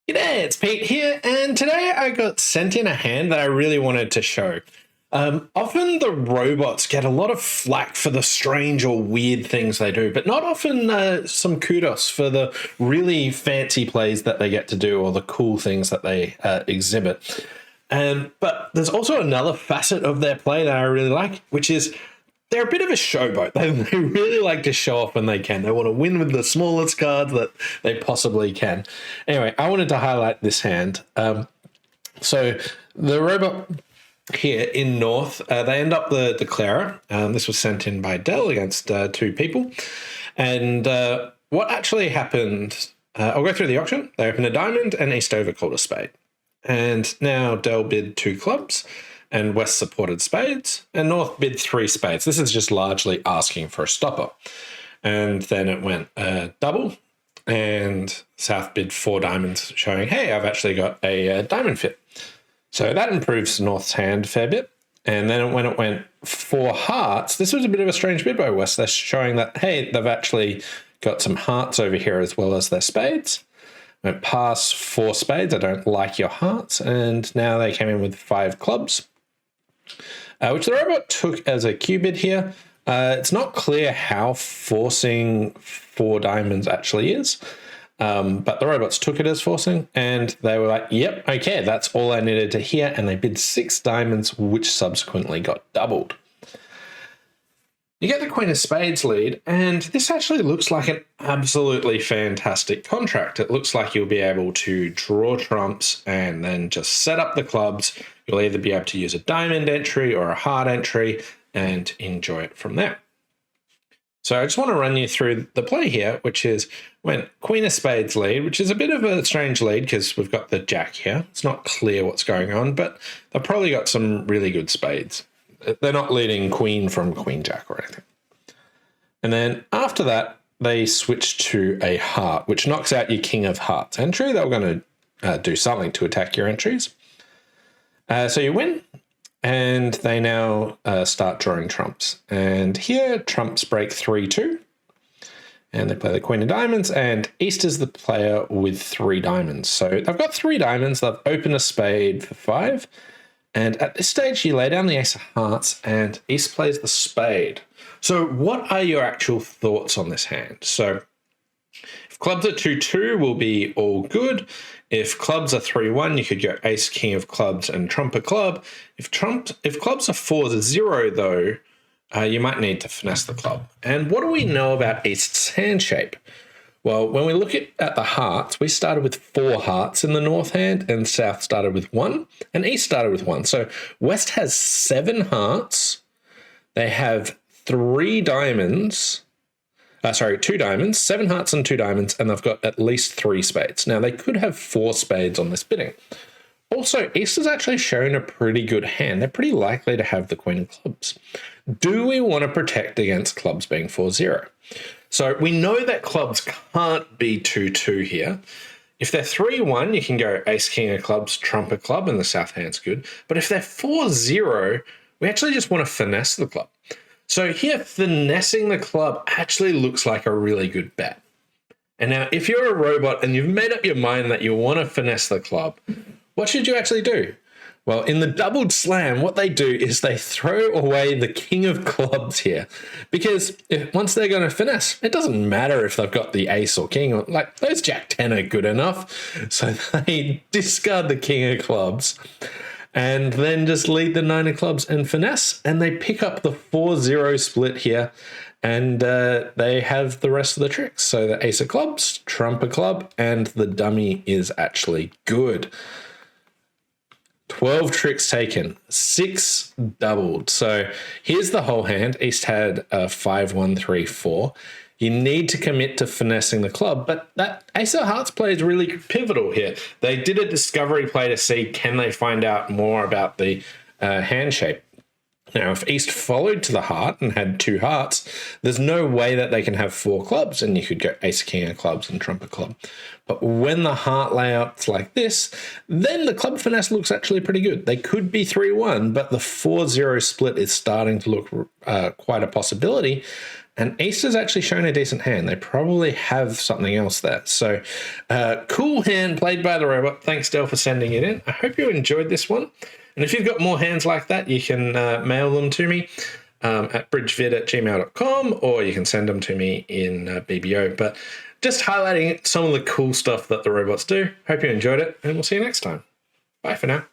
G'day, it's Pete here, and today I got sent in a hand that I really wanted to show. Often the robots get a lot of flack for the strange or weird things they do, but not often some kudos for the really fancy plays that they get to do or the cool things that they exhibit. But there's also another facet of their play that I really like, which is they're a bit of a showboat. They really like to show off when they can. They want to win with the smallest cards that they possibly can. Anyway, I wanted to highlight this hand. So the robot here in North, they end up the Declarer. This was sent in by Dell against two people. And what actually happened, I'll go through the auction. They opened a diamond and Eastover called a spade. And now Dell bid 2 clubs and West supported spades, and North bid 3 spades. This is just largely asking for a stopper. And then it went double, and South bid 4 diamonds, showing, hey, I've actually got a diamond fit. So that improves North's hand a fair bit. And then when it went 4 hearts, this was a bit of a strange bid by West. They're showing that, hey, they've actually got some hearts over here as well as their spades. Went past 4 spades, I don't like your hearts. And now they came in with 5 clubs, which the robot took as a Q bid here. It's not clear how forcing 4 diamonds actually is, but the robots took it as forcing, and they were like, yep, okay, that's all I needed to hear, and they bid 6 diamonds, which subsequently got doubled. You get the Queen of Spades lead, and this actually looks like an absolutely fantastic contract. It looks like you'll be able to draw trumps and then just set up the clubs. You'll either be able to use a diamond entry or a heart entry and enjoy it from there. So I just want to run you through the play here, which is when Queen of Spades lead, which is a bit of a strange lead because we've got the Jack here. It's not clear what's going on, but they've probably got some really good spades. They're not leading Queen from Queen Jack or anything. And then after that, they switch to a heart, which knocks out your King of Hearts entry. They're going to do something to attack your entries. So you win, and they now start drawing trumps. And here, trumps break 3-2. And they play the Queen of Diamonds, and East is the player with 3 diamonds. So they've got 3 diamonds. They've opened a spade for 5. And at this stage, you lay down the Ace of Hearts, and East plays the spade. So what are your actual thoughts on this hand? So if clubs are 2-2, will be all good. If clubs are 3-1, you could go Ace, King of Clubs, and Trump a club. If clubs are 4-0, though, you might need to finesse the club. And what do we know about East's hand shape? Well, when we look at the hearts, we started with 4 hearts in the North hand, and South started with 1, and East started with 1. So West has 7 hearts. They have 2 diamonds, 7 hearts and 2 diamonds, and they've got at least 3 spades. Now, they could have 4 spades on this bidding. Also, East has actually shown a pretty good hand. They're pretty likely to have the Queen of Clubs. Do we want to protect against clubs being 4-0? So we know that clubs can't be 2-2 here. If they're 3-1, you can go Ace, King of Clubs, Trump a club, and the South hand's good. But if they're 4-0, we actually just want to finesse the club. So here, finessing the club actually looks like a really good bet. And now, if you're a robot and you've made up your mind that you want to finesse the club, what should you actually do? Well, in the doubled slam, what they do is they throw away the King of Clubs here, because once they're going to finesse, it doesn't matter if they've got the Ace or King. Like, those Jack 10 are good enough, so they discard the King of Clubs and then just lead the 9 of Clubs and finesse, and they pick up the 4-0 split here, and they have the rest of the tricks. So the Ace of Clubs, Trump a club, and the dummy is actually good. 12 tricks taken, 6 doubled. So here's the whole hand. East had 5-1-3-4. You need to commit to finessing the club, but that Ace of Hearts play is really pivotal here. They did a discovery play to see, can they find out more about the hand shape? Now, if East followed to the heart and had 2 hearts, there's no way that they can have 4 clubs, and you could go Ace, King of Clubs and Trump a club. But when the heart layout's like this, then the club finesse looks actually pretty good. They could be 3-1, but the 4-0 split is starting to look quite a possibility. And Easter's actually shown a decent hand. They probably have something else there. So cool hand played by the robot. Thanks, Del, for sending it in. I hope you enjoyed this one. And if you've got more hands like that, you can mail them to me at bridgevid@gmail.com, or you can send them to me in BBO. But just highlighting some of the cool stuff that the robots do. Hope you enjoyed it, and we'll see you next time. Bye for now.